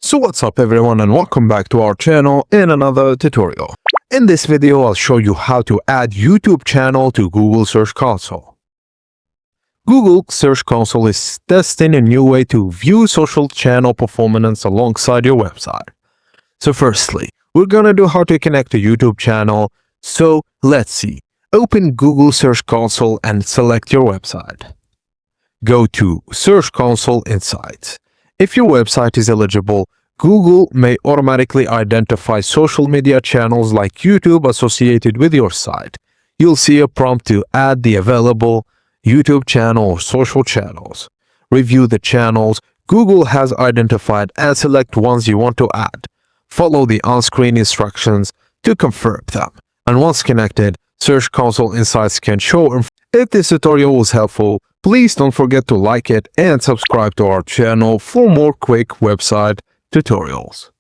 So what's up everyone, and welcome back to our channel in another tutorial. In this video I'll show you how to add YouTube channel to Google Search Console. Google Search Console is testing a new way to view social channel performance alongside your website. So firstly, we're gonna do how to connect a YouTube channel. So let's see. Open Google Search Console and select your website. Go to Search Console Insights. If your website is eligible, Google may automatically identify social media channels like YouTube associated with your site. You'll see a prompt to add the available YouTube channel or social channels. Review the channels Google has identified and select ones you want to add. Follow the on-screen instructions to confirm them. And once connected, Search Console Insights can show. If this tutorial was helpful, please don't forget to like it and subscribe to our channel for more quick website tutorials.